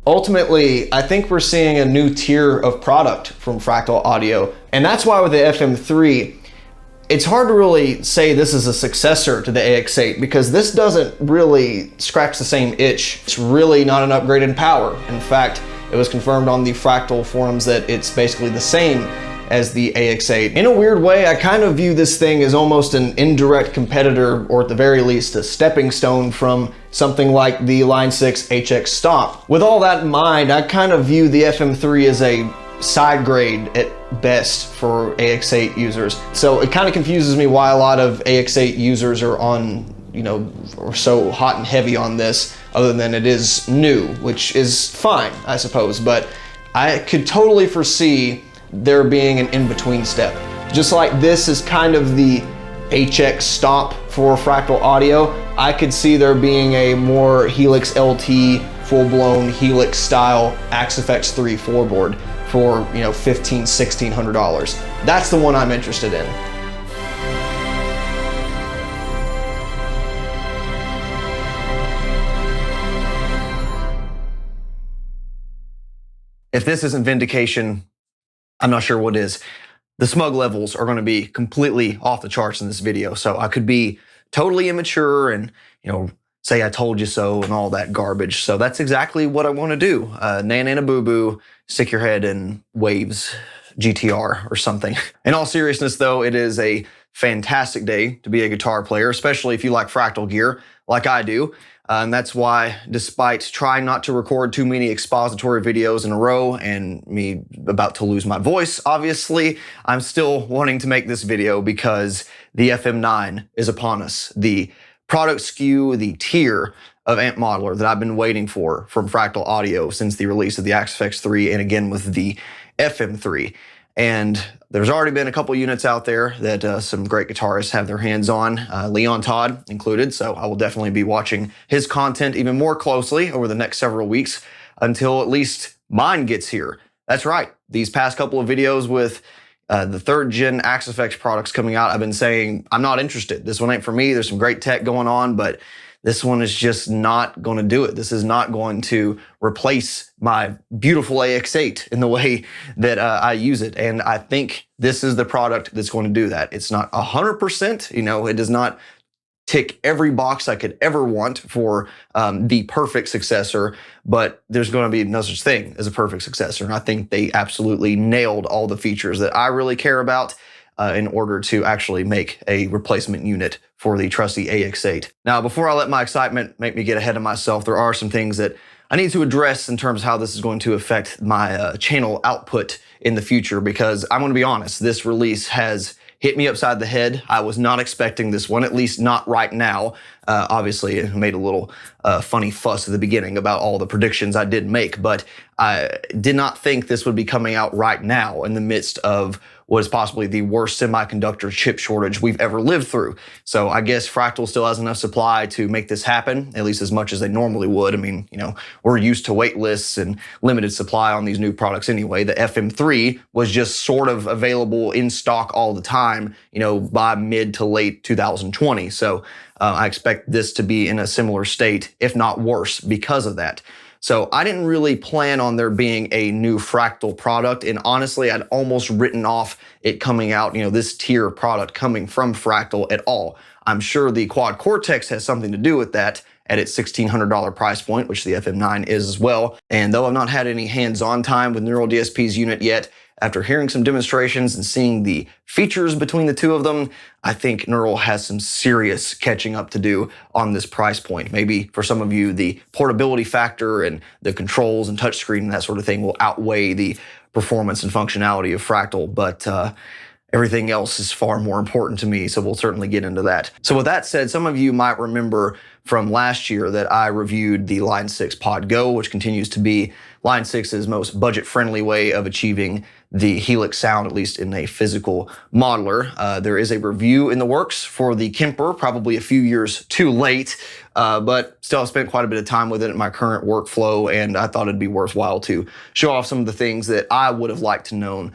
Ultimately, I think we're seeing a new tier of product from Fractal Audio, and that's why with the FM3, it's hard to really say this is a successor to the AX8 because this doesn't really scratch the same itch. It's really not an upgrade in power. In fact, it was confirmed on the Fractal forums that it's basically the same as the AX8. In a weird way, I kind of view this thing as almost an indirect competitor, or at the very least a stepping stone from something like the Line 6 HX Stomp. With all that in mind, I kind of view the FM3 as a side grade at best for AX8 users. So it kind of confuses me why a lot of AX8 users are on, are so hot and heavy on this, other than it is new, which is fine, I suppose, but I could totally foresee there being an in-between step. Just like this is kind of the HX Stomp for Fractal Audio, I could see there being a more Helix LT, full-blown Helix style Axe-Fx 3 floorboard for $1,500, $1,600. That's the one I'm interested in. If this isn't vindication, I'm not sure what is. The smug levels are going to be completely off the charts in this video, so I could be totally immature and say I told you so and all that garbage. So that's exactly what I want to do. Nana boo boo, stick your head in Waves GTR or something. In all seriousness though, it is a fantastic day to be a guitar player, especially if you like Fractal gear like I do. And that's why, despite trying not to record too many expository videos in a row and me about to lose my voice, obviously, I'm still wanting to make this video because the FM9 is upon us. The product SKU, the tier of amp modeler that I've been waiting for from Fractal Audio since the release of the Axe-Fx 3 and again with the FM3. And there's already been a couple units out there that some great guitarists have their hands on, Leon Todd included, so I will definitely be watching his content even more closely over the next several weeks until at least mine gets here. That's right, these past couple of videos with the 3rd gen Axe-Fx products coming out, I've been saying I'm not interested. This one ain't for me. There's some great tech going on, but this one is just not going to do it. This is not going to replace my beautiful AX8 in the way that I use it. And I think this is the product that's going to do that. It's not 100%, it does not tick every box I could ever want for the perfect successor, but there's going to be no such thing as a perfect successor. And I think they absolutely nailed all the features that I really care about in order to actually make a replacement unit for the trusty AX8. Now, before I let my excitement make me get ahead of myself, there are some things that I need to address in terms of how this is going to affect my channel output in the future, because I'm going to be honest, this release has hit me upside the head. I was not expecting this one, at least not right now. Obviously, it made a little funny fuss at the beginning about all the predictions I did make, but I did not think this would be coming out right now in the midst of what is possibly the worst semiconductor chip shortage we've ever lived through. So I guess Fractal still has enough supply to make this happen, at least as much as they normally would. I mean, we're used to wait lists and limited supply on these new products anyway. The FM3 was just sort of available in stock all the time, by mid to late 2020. So I expect this to be in a similar state, if not worse, because of that. So I didn't really plan on there being a new Fractal product, and honestly, I'd almost written off it coming out, this tier product coming from Fractal at all. I'm sure the Quad Cortex has something to do with that at its $1,600 price point, which the FM9 is as well. And though I've not had any hands-on time with Neural DSP's unit yet, after hearing some demonstrations and seeing the features between the two of them, I think Neural has some serious catching up to do on this price point. Maybe for some of you, the portability factor and the controls and touchscreen and that sort of thing will outweigh the performance and functionality of Fractal, but everything else is far more important to me, so we'll certainly get into that. So with that said, some of you might remember from last year that I reviewed the Line 6 Pod Go, which continues to be Line 6's most budget-friendly way of achieving the Helix sound, at least in a physical modeler. There is a review in the works for the Kemper, probably a few years too late, but still I've spent quite a bit of time with it in my current workflow, and I thought it'd be worthwhile to show off some of the things that I would have liked to known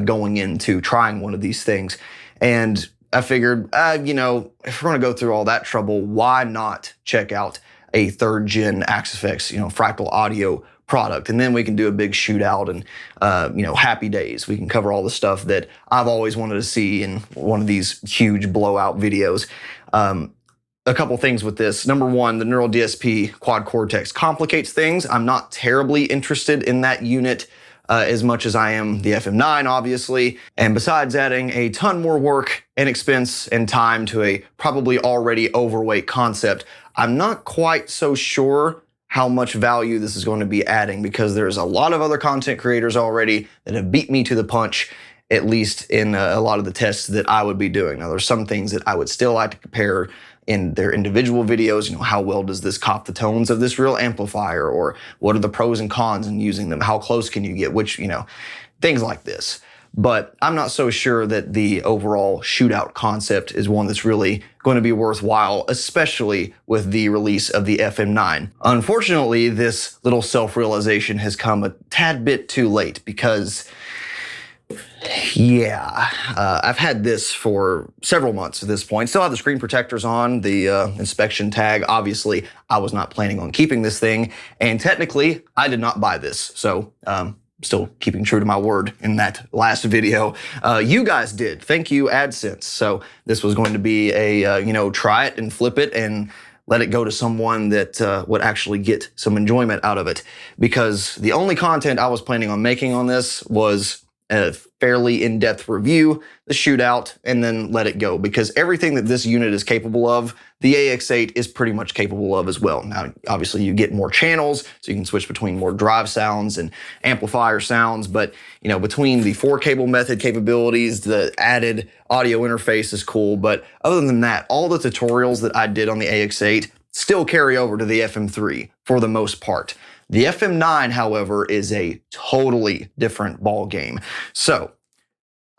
going into trying one of these things. And I figured, if we're going to go through all that trouble, why not check out a 3rd gen Axe-Fx, Fractal Audio product. And then we can do a big shootout and, happy days. We can cover all the stuff that I've always wanted to see in one of these huge blowout videos. A couple things with this. Number one, the Neural DSP Quad Cortex complicates things. I'm not terribly interested in that unit as much as I am the FM9, obviously. And besides adding a ton more work and expense and time to a probably already overweight concept, I'm not quite so sure how much value this is going to be adding, because there's a lot of other content creators already that have beat me to the punch, at least in a lot of the tests that I would be doing. Now, there's some things that I would still like to compare in their individual videos. How well does this cop the tones of this real amplifier, or what are the pros and cons in using them? How close can you get? Which, things like this. But I'm not so sure that the overall shootout concept is one that's really going to be worthwhile, especially with the release of the FM9. Unfortunately, this little self-realization has come a tad bit too late, because I've had this for several months at this point. Still have the screen protectors on, the inspection tag. Obviously, I was not planning on keeping this thing, and technically, I did not buy this. So, still keeping true to my word in that last video. You guys did. Thank you, AdSense. So this was going to be a, try it and flip it and let it go to someone that would actually get some enjoyment out of it. Because the only content I was planning on making on this was a fairly in-depth review, the shootout, and then let it go. Because everything that this unit is capable of, the AX8 is pretty much capable of as well. Now, obviously, you get more channels, so you can switch between more drive sounds and amplifier sounds. But, between the 4-cable method capabilities, the added audio interface is cool. But other than that, all the tutorials that I did on the AX8 still carry over to the FM3 for the most part. The FM9, however, is a totally different ball game. So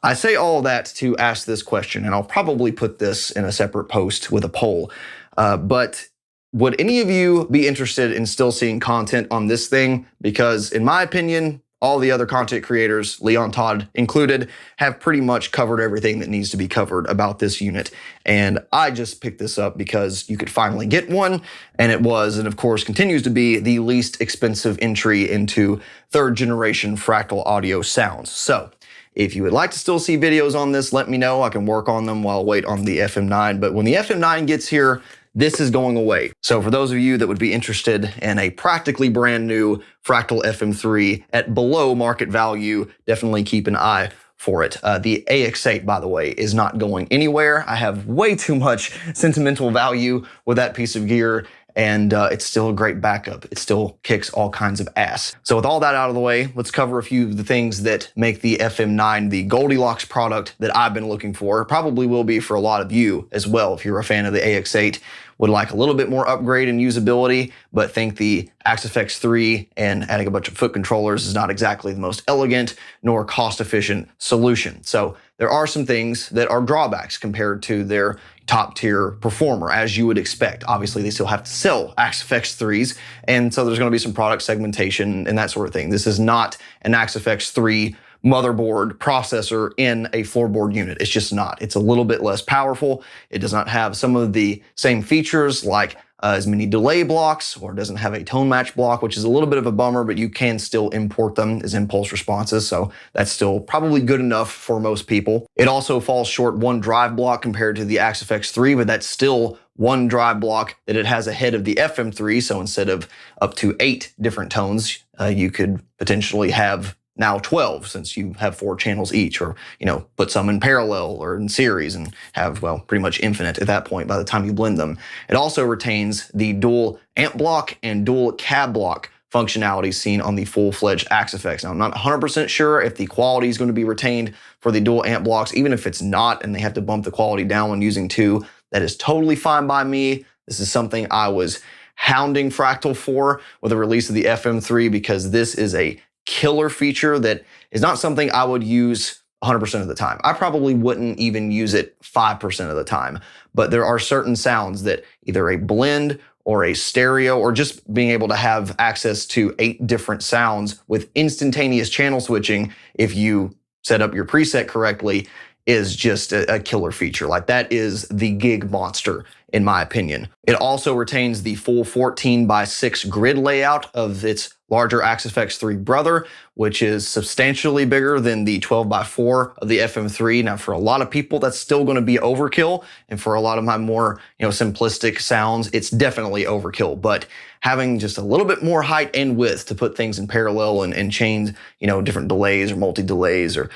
I say all that to ask this question, and I'll probably put this in a separate post with a poll. But would any of you be interested in still seeing content on this thing? Because in my opinion, all the other content creators, Leon Todd included, have pretty much covered everything that needs to be covered about this unit. And I just picked this up because you could finally get one, and it was, and of course continues to be, the least expensive entry into 3rd generation Fractal Audio sounds. So if you would like to still see videos on this, let me know. I can work on them while I wait on the FM9. But when the FM9 gets here, this is going away. So for those of you that would be interested in a practically brand new Fractal FM3 at below market value, definitely keep an eye for it. The AX8, by the way, is not going anywhere. I have way too much sentimental value with that piece of gear, and it's still a great backup. It still kicks all kinds of ass. So with all that out of the way, let's cover a few of the things that make the FM9 the Goldilocks product that I've been looking for. Probably will be for a lot of you as well if you're a fan of the AX8. Would like a little bit more upgrade in usability, but think the AX8 and adding a bunch of foot controllers is not exactly the most elegant nor cost-efficient solution. So there are some things that are drawbacks compared to their top-tier performer, as you would expect. Obviously, they still have to sell AX8s, and so there's going to be some product segmentation and that sort of thing. This is not an AX8 motherboard processor in a floorboard unit. It's just not. It's a little bit less powerful. It does not have some of the same features like as many delay blocks, or doesn't have a tone match block, which is a little bit of a bummer, but you can still import them as impulse responses, so that's still probably good enough for most people. It also falls short one drive block compared to the AX8, but that's still one drive block that it has ahead of the FM3, so instead of up to 8 different tones, you could potentially have now 12, since you have 4 channels each, or, put some in parallel or in series and have, well, pretty much infinite at that point by the time you blend them. It also retains the dual amp block and dual cab block functionality seen on the full-fledged AX8. Now, I'm not 100% sure if the quality is going to be retained for the dual amp blocks. Even if it's not and they have to bump the quality down when using 2, that is totally fine by me. This is something I was hounding Fractal for with the release of the FM3, because this is a killer feature that is not something I would use 100% of the time. I probably wouldn't even use it 5% of the time, but there are certain sounds that either a blend or a stereo, or just being able to have access to 8 different sounds with instantaneous channel switching, if you set up your preset correctly, is just a killer feature. Like, that is the gig monster in my opinion. It also retains the full 14:6 grid layout of its larger AX8 brother, which is substantially bigger than the 12:4 of the FM3. Now, for a lot of people, that's still going to be overkill, and for a lot of my more simplistic sounds, it's definitely overkill. But having just a little bit more height and width to put things in parallel and change different delays or multi-delays or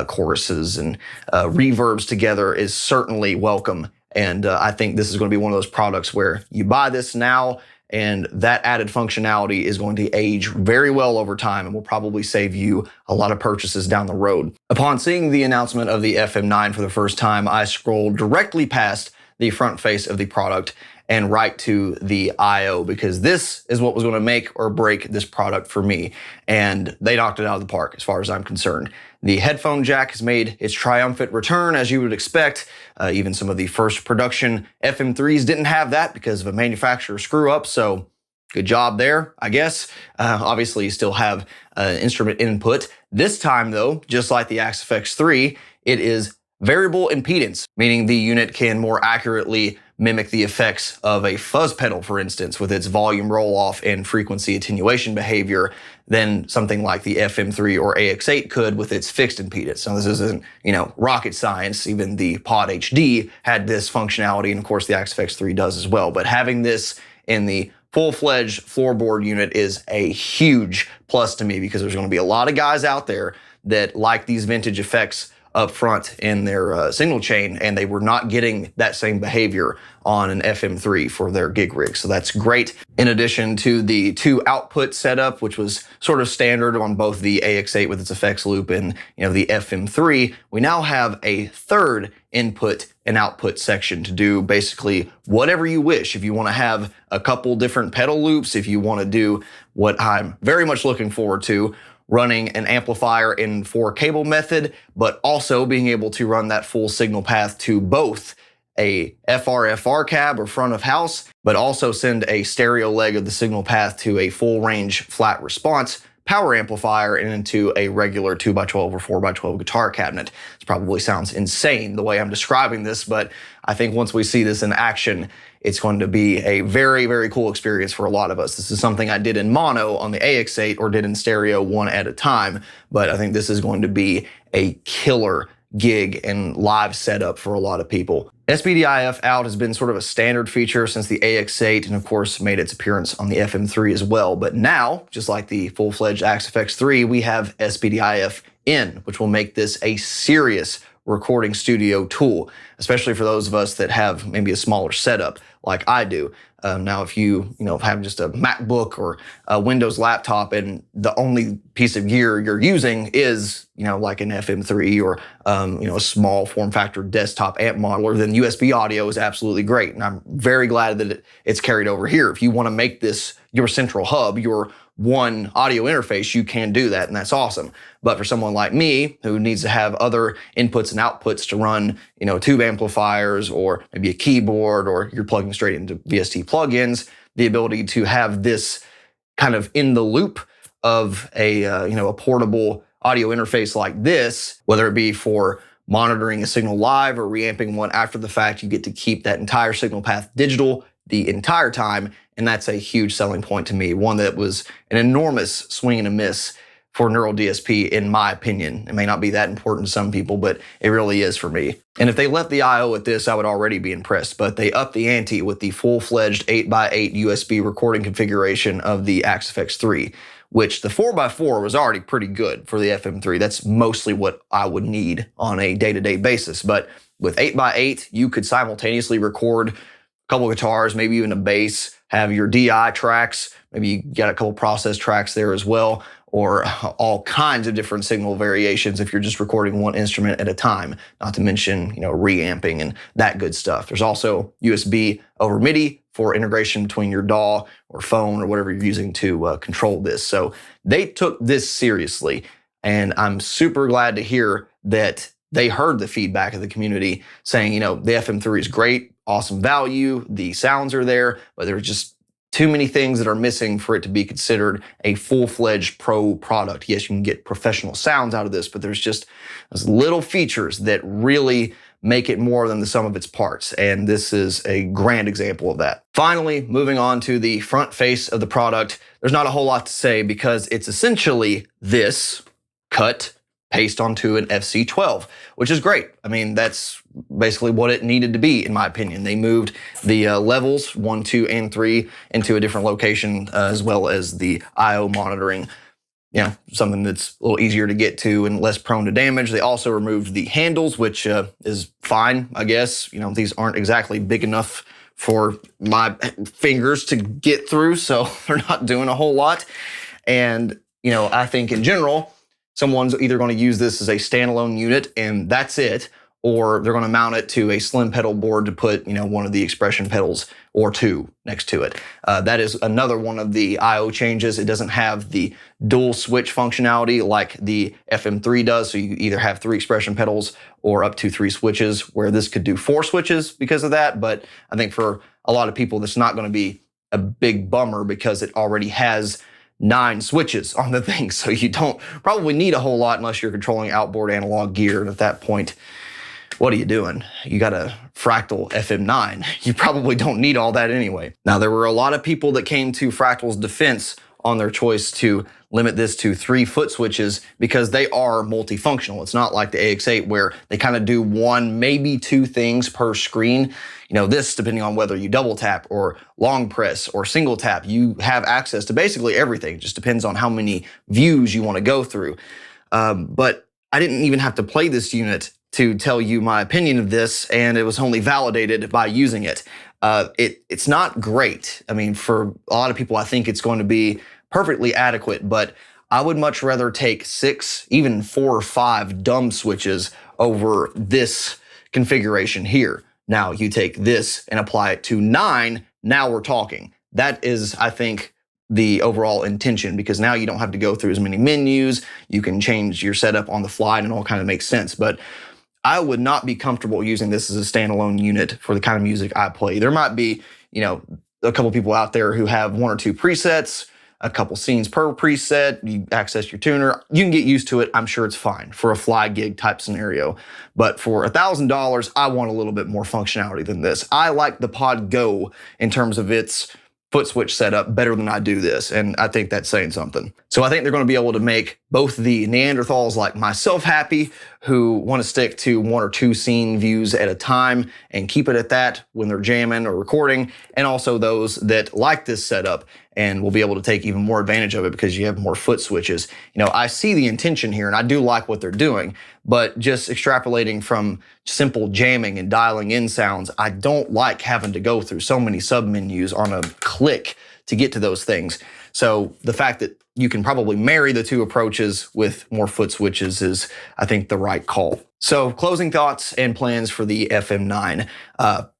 choruses and reverbs together is certainly welcome. And I think this is going to be one of those products where you buy this now, and that added functionality is going to age very well over time and will probably save you a lot of purchases down the road. Upon seeing the announcement of the FM9 for the first time, I scrolled directly past the front face of the product and right to the I/O, because this is what was going to make or break this product for me. And they knocked it out of the park as far as I'm concerned. The headphone jack has made its triumphant return, as you would expect. Even some of the first production FM3s didn't have that because of a manufacturer screw up, so good job there, I guess. Obviously, you still have instrument input. This time, though, just like the AX8 it is variable impedance, meaning the unit can more accurately mimic the effects of a fuzz pedal, for instance, with its volume roll-off and frequency attenuation behavior than something like the FM3 or AX8 could with its fixed impedance. Now, this isn't, rocket science. Even the Pod HD had this functionality, and of course the AX8 does as well. But having this in the full-fledged floorboard unit is a huge plus to me, because there's going to be a lot of guys out there that like these vintage effects up front in their signal chain, and they were not getting that same behavior on an FM3 for their gig rig. So that's great. In addition to the 2 output setup, which was sort of standard on both the AX8 with its effects loop and the FM3, we now have a 3rd input and output section to do basically whatever you wish. If you want to have a couple different pedal loops, if you want to do what I'm very much looking forward to, running an amplifier in 4-cable method, but also being able to run that full signal path to both a FR cab or front of house, but also send a stereo leg of the signal path to a full range flat response power amplifier and into a regular 2x12 or 4x12 guitar cabinet. It probably sounds insane the way I'm describing this, but I think once we see this in action, it's going to be a very, very cool experience for a lot of us. This is something I did in mono on the AX8 or did in stereo one at a time, but I think this is going to be a killer gig and live setup for a lot of people. SPDIF out has been sort of a standard feature since the AX8 and of course made its appearance on the FM3 as well. But now, just like the full-fledged AX8 we have SPDIF in, which will make this a serious recording studio tool, especially for those of us that have maybe a smaller setup like I do. Now, if you have just a MacBook or a Windows laptop and the only piece of gear you're using is like an FM3 or a small form factor desktop amp modeler, then USB audio is absolutely great, and I'm very glad that it's carried over here. If you want to make this your central hub, your one audio interface, you can do that, and that's awesome. But for someone like me who needs to have other inputs and outputs to run, tube amplifiers or maybe a keyboard, or you're plugging straight into VST plugins, the ability to have this kind of in the loop of a portable audio interface like this, whether it be for monitoring a signal live or reamping one after the fact, you get to keep that entire signal path digital the entire time. And that's a huge selling point to me, one that was an enormous swing and a miss for Neural DSP, in my opinion. It may not be that important to some people, but it really is for me. And if they left the I/O at this, I would already be impressed, but they upped the ante with the full-fledged 8x8 USB recording configuration of the AX8, which the 4x4 was already pretty good for the FM3. That's mostly what I would need on a day-to-day basis. But with 8x8, you could simultaneously record a couple guitars, maybe even a bass, have your DI tracks, maybe you got a couple process tracks there as well, or all kinds of different signal variations if you're just recording one instrument at a time, not to mention, reamping and that good stuff. There's also USB over MIDI for integration between your DAW or phone or whatever you're using to control this. So they took this seriously, and I'm super glad to hear that they heard the feedback of the community saying, the FM3 is great, awesome value, the sounds are there, but there's just too many things that are missing for it to be considered a full-fledged pro product. Yes, you can get professional sounds out of this, but there's just those little features that really make it more than the sum of its parts. And this is a grand example of that. Finally, moving on to the front face of the product, there's not a whole lot to say because it's essentially this cut, paste onto an FC12, which is great. I mean, that's basically what it needed to be, in my opinion. They moved the levels 1, 2, and 3 into a different location, as well as the I/O monitoring. You know, something that's a little easier to get to and less prone to damage. They also removed the handles, which is fine, I guess. You know, these aren't exactly big enough for my fingers to get through, so they're not doing a whole lot. And, you know, I think in general, someone's either going to use this as a standalone unit and that's it, or they're going to mount it to a slim pedal board to put, you know, one of the expression pedals or two next to it. That is another one of the I/O changes. It doesn't have the dual switch functionality like the FM3 does, so you either have 3 expression pedals or up to 3 switches, where this could do 4 switches because of that. But I think for a lot of people, that's not going to be a big bummer because it already has 9 switches on the thing, so you don't probably need a whole lot unless you're controlling outboard analog gear. And at that point, what are you doing? You got a Fractal FM9. You probably don't need all that anyway. Now, there were a lot of people that came to Fractal's defense on their choice to limit this to 3 foot switches because they are multifunctional. It's not like the AX8 where they kind of do 1, maybe 2 things per screen. You know, this, depending on whether you double tap or long press or single tap, you have access to basically everything. It just depends on how many views you want to go through. But I didn't even have to play this unit to tell you my opinion of this, and it was only validated by using it. It's not great. I mean, for a lot of people, I think it's going to be perfectly adequate, but I would much rather take 6, even 4 or 5 dumb switches over this configuration here. Now you take this and apply it to 9, now we're talking. That is, I think, the overall intention, because now you don't have to go through as many menus. You can change your setup on the fly and it all kind of makes sense. But I would not be comfortable using this as a standalone unit for the kind of music I play. There might be, you know, a couple people out there who have 1 or 2 presets, a couple scenes per preset, you access your tuner, you can get used to it. I'm sure it's fine for a fly gig type scenario. But for $1,000, I want a little bit more functionality than this. I like the Pod Go in terms of its foot switch setup better than I do this, and I think that's saying something. So I think they're going to be able to make both the Neanderthals like myself happy, who want to stick to 1 or 2 scene views at a time and keep it at that when they're jamming or recording, and also those that like this setup and will be able to take even more advantage of it because you have more foot switches. You know, I see the intention here and I do like what they're doing, but just extrapolating from simple jamming and dialing in sounds, I don't like having to go through so many submenus on a click to get to those things. So the fact that you can probably marry the 2 approaches with more foot switches is, I think, the right call. So closing thoughts and plans for the FM9.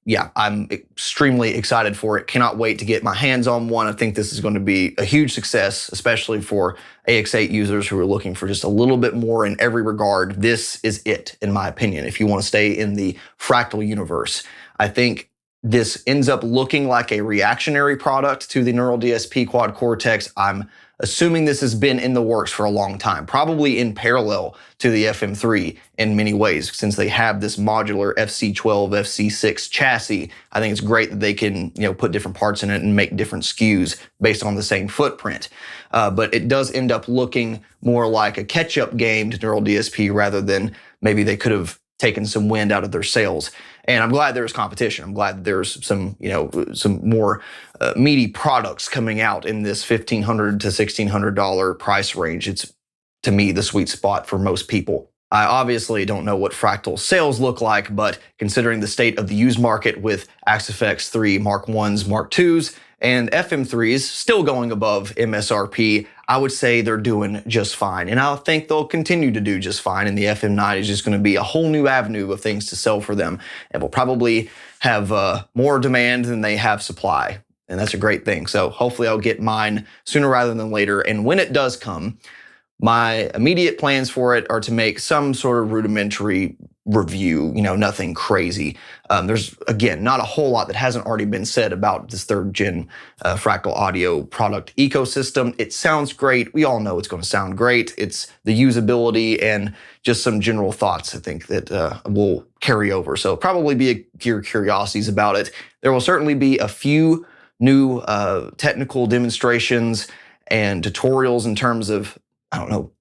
Yeah, I'm extremely excited for it. Cannot wait to get my hands on one. I think this is going to be a huge success, especially for AX8 users who are looking for just a little bit more in every regard. This is it, in my opinion, if you want to stay in the Fractal universe. I think this ends up looking like a reactionary product to the Neural DSP Quad Cortex. I'm assuming this has been in the works for a long time, probably in parallel to the FM3 in many ways, since they have this modular FC12, FC6 chassis. I think it's great that they can, you know, put different parts in it and make different SKUs based on the same footprint. But it does end up looking more like a catch-up game to Neural DSP rather than maybe they could have taken some wind out of their sails. And I'm glad there's competition. I'm glad that there's some, you know, some more meaty products coming out in this $1,500 to $1,600 price range. It's, to me, the sweet spot for most people. I obviously don't know what Fractal sales look like, but considering the state of the used market with Axe-Fx 3 Mark 1s, Mark 2s, and FM3s still going above MSRP, I would say they're doing just fine. And I think they'll continue to do just fine. And the FM9 is just going to be a whole new avenue of things to sell for them. And will probably have more demand than they have supply. And that's a great thing. So hopefully I'll get mine sooner rather than later. And when it does come, my immediate plans for it are to make some sort of rudimentary review, nothing crazy. There's, again, not a whole lot that hasn't already been said about this 3rd gen Fractal Audio product ecosystem. It sounds great. We all know it's going to sound great. It's the usability and just some general thoughts, I think, that will carry over. So probably be your curiosities about it. There will certainly be a few new technical demonstrations and tutorials in terms of,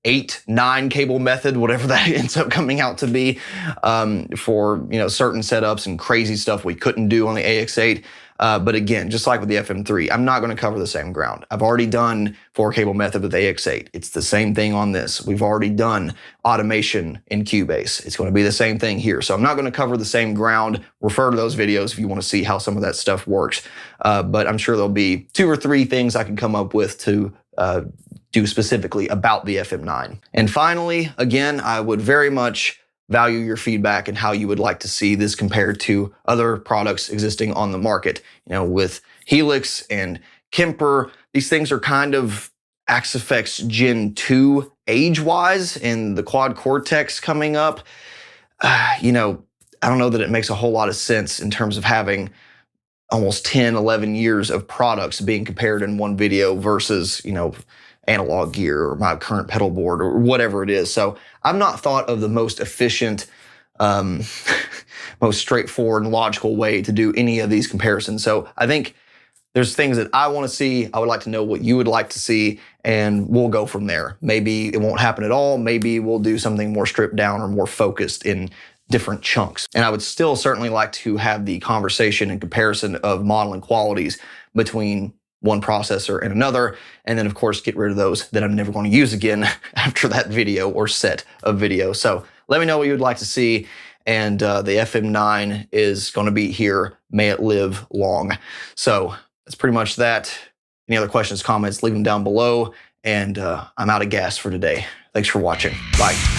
8, 9 cable method, whatever that ends up coming out to be, for certain setups and crazy stuff we couldn't do on the AX8. But again, just like with the FM3, I'm not going to cover the same ground. I've already done 4 cable method with AX8. It's the same thing on this. We've already done automation in Cubase. It's going to be the same thing here. So I'm not going to cover the same ground. Refer to those videos if you want to see how some of that stuff works. But I'm sure there'll be 2 or 3 things I can come up with to do specifically about the FM9. And finally, again, I would very much value your feedback and how you would like to see this compared to other products existing on the market. With Helix and Kemper, these things are kind of Axe-Effects Gen 2 age-wise, and the Quad Cortex coming up. I don't know that it makes a whole lot of sense in terms of having almost 10, 11 years of products being compared in one video versus, analog gear or my current pedal board or whatever it is. So I've not thought of the most efficient, most straightforward and logical way to do any of these comparisons. So I think there's things that I want to see. I would like to know what you would like to see, and we'll go from there. Maybe it won't happen at all. Maybe we'll do something more stripped down or more focused in different chunks. And I would still certainly like to have the conversation and comparison of modeling qualities between one processor and another, and then of course get rid of those that I'm never going to use again after that video or set of video. So let me know what you would like to see, and the FM9 is going to be here. May it live long. So that's pretty much that. Any other questions, comments, leave them down below, and I'm out of gas for today. Thanks for watching. Bye.